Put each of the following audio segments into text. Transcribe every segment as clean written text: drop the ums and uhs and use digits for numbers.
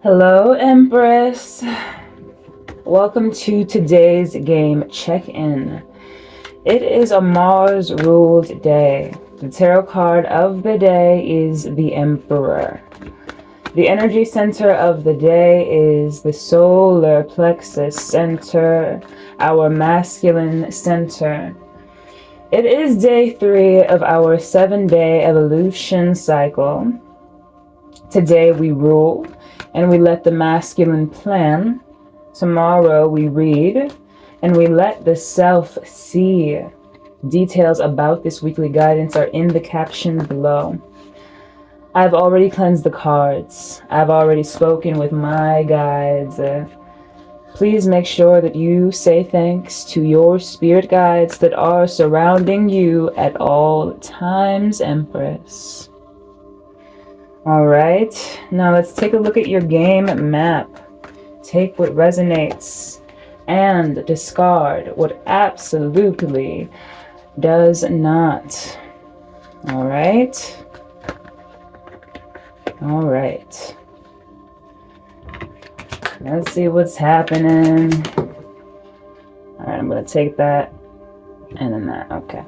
Hello, Empress. Welcome to today's game check-in. It is a Mars-ruled day. The tarot card of the day is the Emperor. The energy center of the day is the solar plexus center, our masculine center. It is day 3 of our 7-day evolution cycle. Today we rule and we let the masculine plan. Tomorrow we read and we let the self see. Details about this weekly guidance are in the caption below. I've already cleansed the cards. I've already spoken with my guides. Please make sure that you say thanks to your spirit guides that are surrounding you at all times, Empress. Alright, now let's take a look at your game map. Take what resonates and discard what absolutely does not. Alright. Alright. Let's see what's happening. Alright, I'm going to take that and then that. Okay.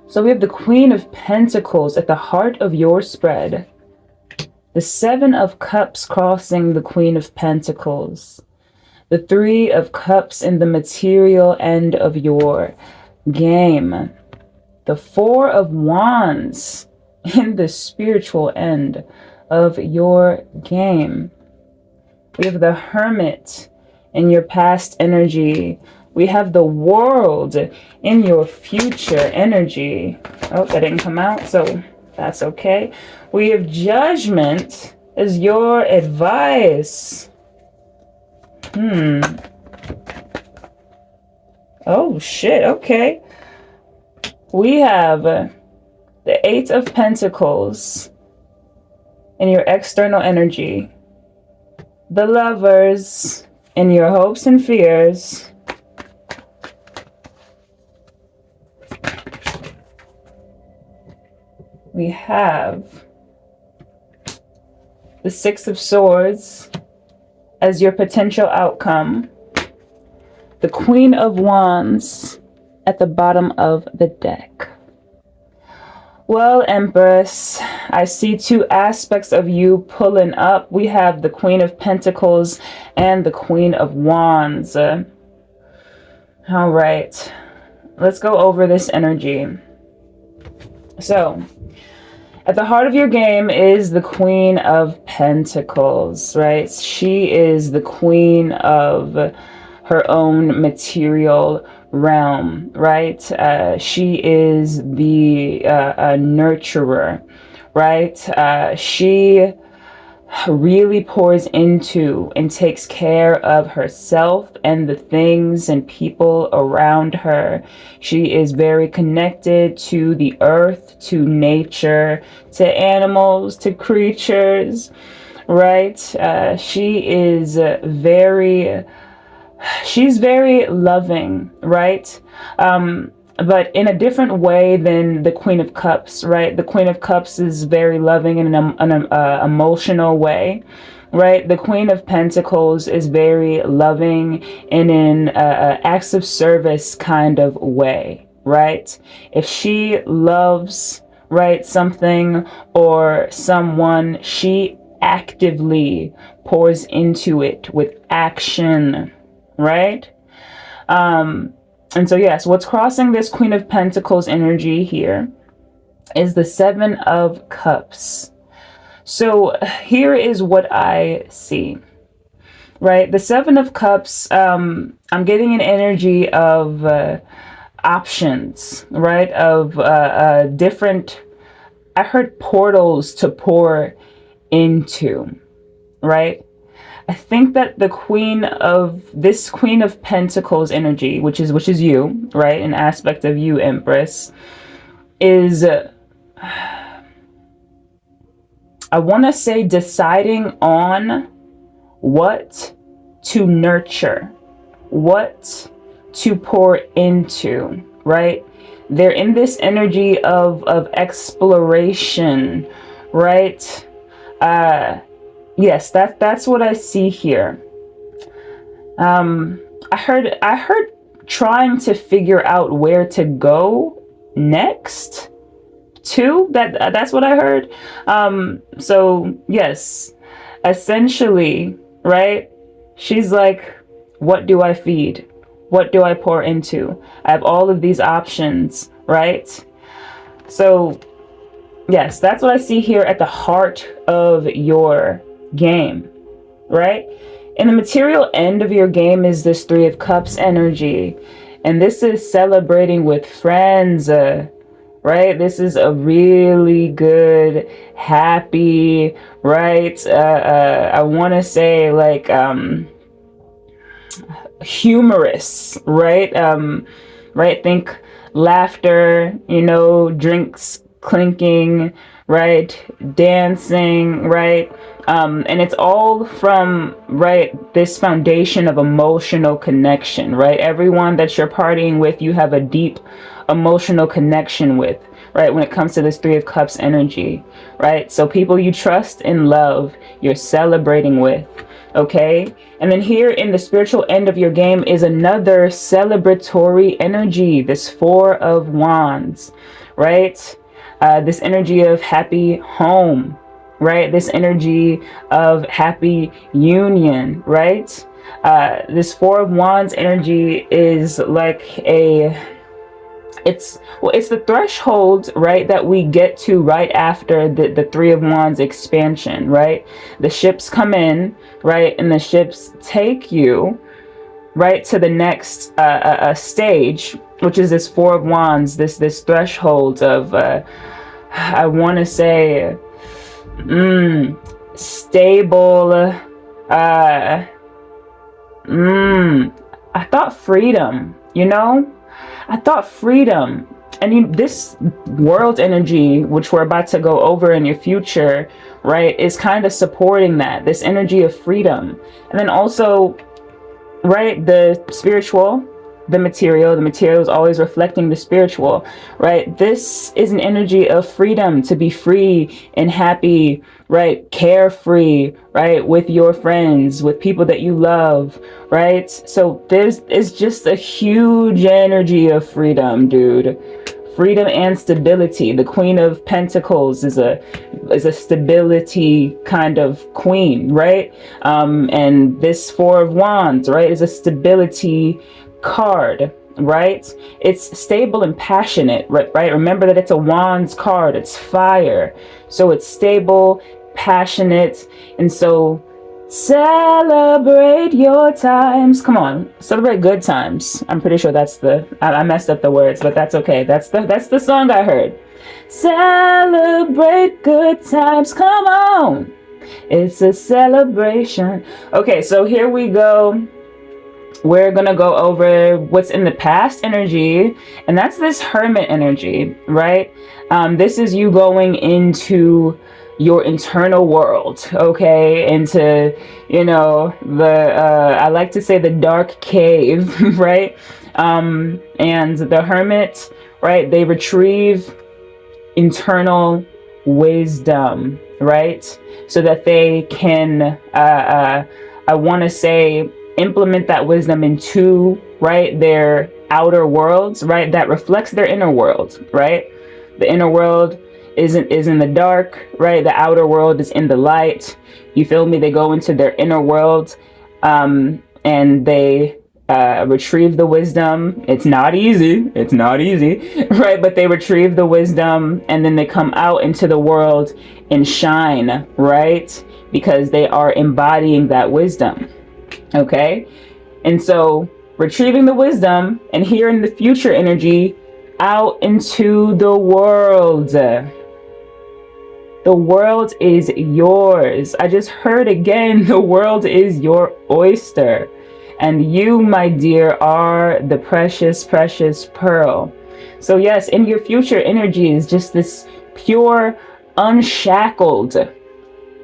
So we have the Queen of Pentacles at the heart of your spread. The 7 of Cups crossing the Queen of Pentacles. The 3 of Cups in the material end of your game. The 4 of Wands in the spiritual end of your game. We have the Hermit in your past energy. We have the World in your future energy. Oh, that didn't come out, so that's okay. We have Judgment as your advice. Oh, shit, okay. We have the 8 of Pentacles in your external energy. The Lovers in your hopes and fears. We have the 6 of Swords as your potential outcome. The Queen of Wands at the bottom of the deck. Well, Empress, I see 2 aspects of you pulling up. We have the Queen of Pentacles and the Queen of Wands. All right, let's go over this energy. So, at the heart of your game is the Queen of Pentacles, right? She is the queen of her own material realm, right? She is the nurturer, right? She really pours into and takes care of herself and the things and people around her. She is very connected to the earth, to nature, to animals, to creatures, right? She's very loving, right? But in a different way than the Queen of Cups, right? The Queen of Cups is very loving in an emotional way, right? The Queen of Pentacles is very loving in an acts of service kind of way, right? If she loves, right, something or someone, she actively pours into it with action, right? And so, yes, what's crossing this Queen of Pentacles energy here is the 7 of Cups. So here is what I see, right? The 7 of Cups, I'm getting an energy of options, right? Of different, I heard portals to pour into, right? I think that the Queen of Pentacles energy, which is you, right? An aspect of you, Empress, is, I want to say, deciding on what to nurture, what to pour into, right? They're in this energy of exploration, right? Yes, that's what I see here. I heard trying to figure out where to go next too. That's what I heard. So yes, essentially, right? She's like, what do I feed? What do I pour into? I have all of these options, right? So yes, that's what I see here at the heart of your game, right? In the material end of your game is this Three of Cups energy. And this is celebrating with friends, right? This is a really good, happy, right? I want to say like humorous, right? Right? Think laughter, drinks clinking, right? Dancing, right? And it's all from, right, this foundation of emotional connection, right? Everyone that you're partying with, you have a deep emotional connection with, right? When it comes to this Three of Cups energy, right? So people you trust and love, you're celebrating with, okay? And then here in the spiritual end of your game is another celebratory energy, this Four of Wands, right? This energy of happy home, right? This energy of happy union, right? This Four of Wands energy is like it's the threshold, right, that we get to right after the Three of Wands expansion, right? The ships come in, right, and the ships take you right to the next stage, which is this Four of Wands, this threshold of I want to say stable, I thought freedom, I thought freedom. And this world energy, which we're about to go over in your future, right, is kind of supporting that, this energy of freedom. And then also, right, the spiritual, the material is always reflecting the spiritual, right? This is an energy of freedom, to be free and happy, right? Carefree, right? With your friends, with people that you love, right? So it's just a huge energy of freedom, dude. Freedom and stability. The Queen of Pentacles is a stability kind of queen, right? And this Four of Wands, right, is a stability card, right? It's stable and passionate, right? Remember that it's a Wands card. It's fire. So it's stable, passionate, and so celebrate your times. Come on, celebrate good times. I'm pretty sure that's I messed up the words, but that's okay. That's the song I heard. Celebrate good times. Come on, it's a celebration. Okay, so here we go. We're gonna go over what's in the past energy, and that's this Hermit energy, right? This is you going into your internal world, okay, into I like to say the dark cave, right? And the Hermit, right, they retrieve internal wisdom, right, so that they can I want to say implement that wisdom into, right, their outer worlds, right, that reflects their inner world, right? The inner world is in the dark, right? The outer world is in the light. You feel me? They go into their inner world, and they retrieve the wisdom. It's not easy, right? But they retrieve the wisdom, and then they come out into the world and shine, right? Because they are embodying that wisdom, okay? And so retrieving the wisdom and hearing the future energy out into the world. The world is yours. I just heard again, the world is your oyster. And you, my dear, are the precious, precious pearl. So yes, in your future energy is just this pure, unshackled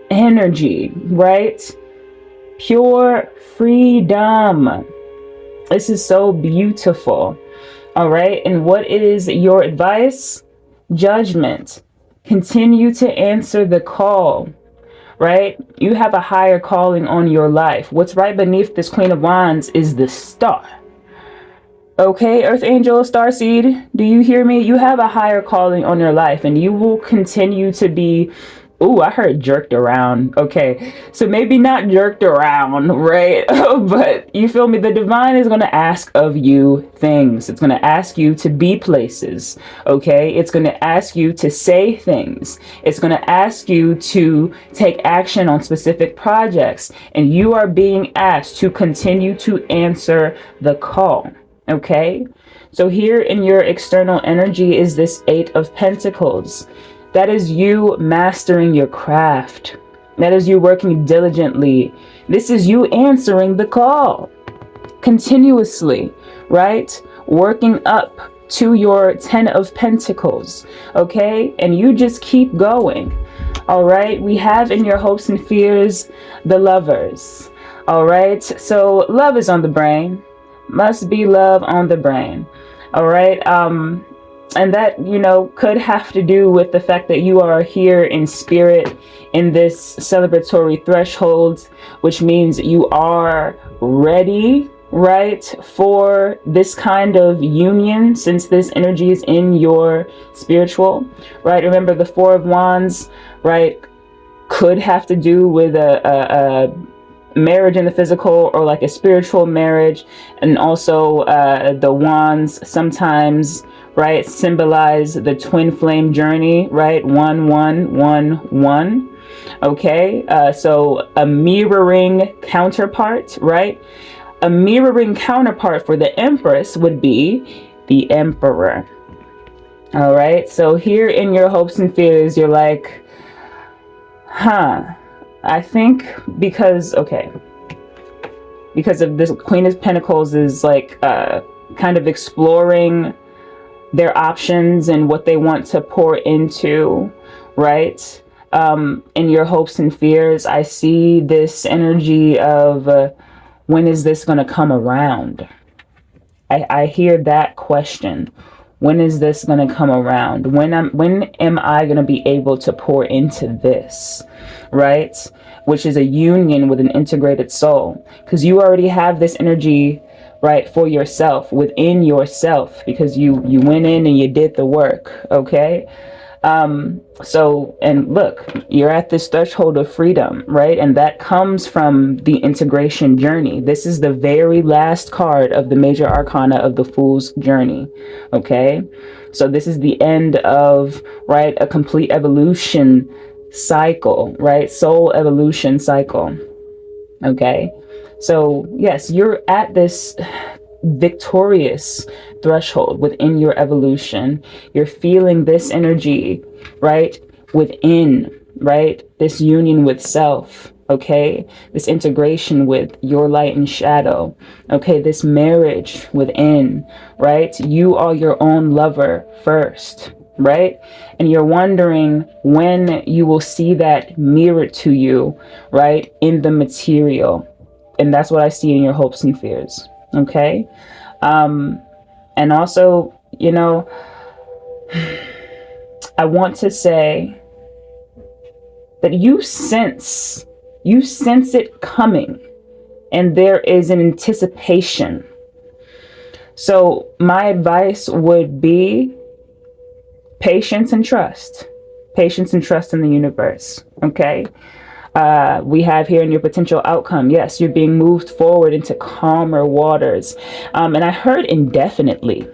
energy, right? Pure freedom. This is so beautiful. All right. And what is your advice? Judgment. Continue to answer the call, right? You have a higher calling on your life. What's right beneath this Queen of Wands is the star. Okay, Earth Angel, Starseed, do you hear me? You have a higher calling on your life, and you will continue to be, ooh, I heard jerked around. Okay, so maybe not jerked around, right? But you feel me? The divine is going to ask of you things. It's going to ask you to be places, okay? It's going to ask you to say things. It's going to ask you to take action on specific projects, and you are being asked to continue to answer the call. Okay, so here in your external energy is this Eight of Pentacles. That is you mastering your craft. That is you working diligently. This is you answering the call continuously, right? Working up to your Ten of Pentacles, okay? And you just keep going, all right? We have in your hopes and fears the Lovers, all right? So love is on the brain. Must be love on the brain, all right? And that, you know, could have to do with the fact that you are here in spirit in this celebratory threshold, which means you are ready, right, for this kind of union, since this energy is in your spiritual, right? Remember, the Four of Wands, right, could have to do with a marriage in the physical, or like a spiritual marriage. And also the wands sometimes, right, symbolize the twin flame journey, right? 1-1-1-1. Okay, so a mirroring counterpart, right? A mirroring counterpart for the Empress would be the Emperor. All right, so here in your hopes and fears, you're like, I think because of this Queen of Pentacles is like kind of exploring their options and what they want to pour into, right? In your hopes and fears, I see this energy of when is this going to come around? I hear that question. When is this going to come around? When am I going to be able to pour into this, right? Which is a union with an integrated soul, because you already have this energy, right, for yourself, within yourself, because you went in and you did the work, okay? So, and look, you're at this threshold of freedom, right? And that comes from the integration journey. This is the very last card of the major arcana of the Fool's journey, okay? So this is the end of, right, a complete evolution cycle, right? Soul evolution cycle, okay? So yes, you're at this victorious threshold within your evolution. You're feeling this energy, right, within, right, this union with self, okay, this integration with your light and shadow, okay, this marriage within, right? You are your own lover first, right? And you're wondering when you will see that mirrored to you, right, in the material. And that's what I see in your hopes and fears, okay? And also, you know, I want to say that you sense it coming, and there is an anticipation. So my advice would be patience and trust in the universe, okay? We have here in your potential outcome, yes, you're being moved forward into calmer waters. And I heard indefinitely.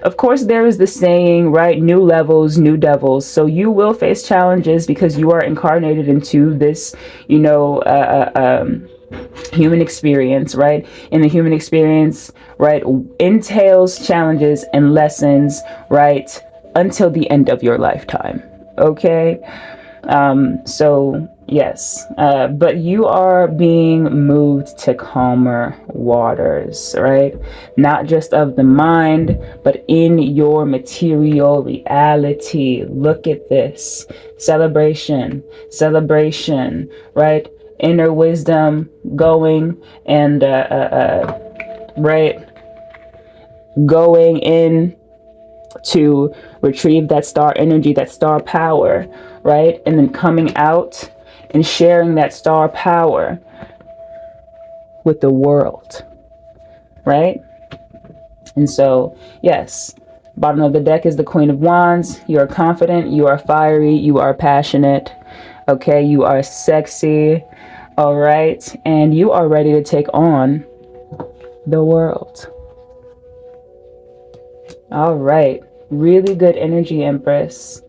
Of course, there is the saying, right? New levels, new devils. So you will face challenges because you are incarnated into this, you know, human experience, right? And the human experience, right, entails challenges and lessons, right, until the end of your lifetime. Okay. So yes, but you are being moved to calmer waters, right? Not just of the mind, but in your material reality. Look at this celebration, right? Inner wisdom going and, right, going in to retrieve that star energy, that star power, right? And then coming out and sharing that star power with the world, right? And so, yes, bottom of the deck is the Queen of Wands. You are confident, you are fiery, you are passionate, okay? You are sexy, all right? And you are ready to take on the world. All right, really good energy, Empress.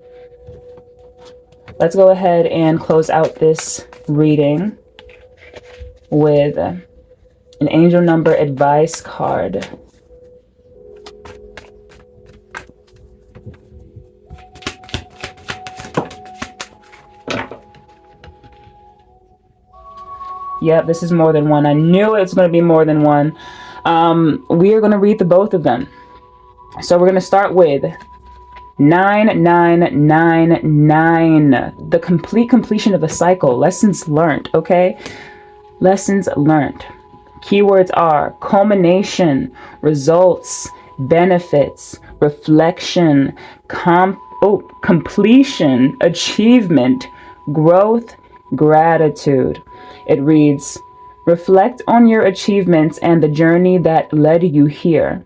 Let's go ahead and close out this reading with an angel number advice card. Yep, this is more than one. I knew it's going to be more than one. We are going to read the both of them. So we're going to start with 9999, the completion of a cycle. Lessons learned, okay? Lessons learned. Keywords are culmination, results, benefits, reflection, completion, achievement, growth, gratitude. It reads, reflect on your achievements and the journey that led you here.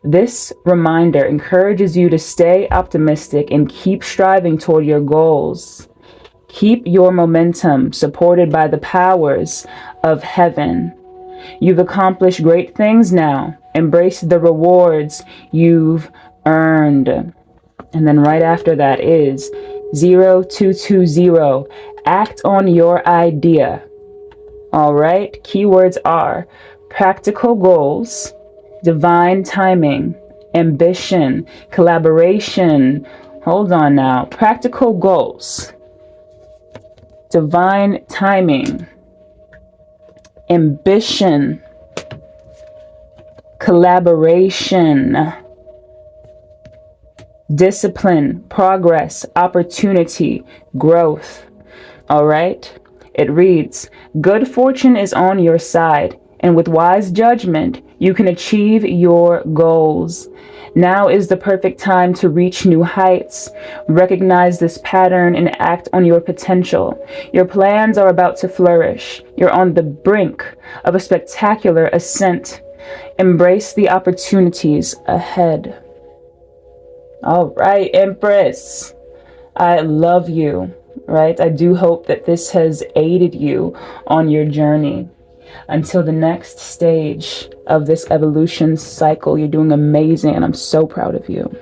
This reminder encourages you to stay optimistic and keep striving toward your goals. Keep your momentum supported by the powers of heaven. You've accomplished great things now. Embrace the rewards you've earned. And then right after that is 0220. Act on your idea. All right. Keywords are practical goals, divine timing, ambition, collaboration. Hold on now. Practical goals, divine timing, ambition, collaboration, discipline, progress, opportunity, growth. All right. It reads, good fortune is on your side, and with wise judgment, you can achieve your goals. Now is the perfect time to reach new heights. Recognize this pattern and act on your potential. Your plans are about to flourish. You're on the brink of a spectacular ascent. Embrace the opportunities ahead. All right, Empress, I love you, right? I do hope that this has aided you on your journey. Until the next stage of this evolution cycle, you're doing amazing, and I'm so proud of you.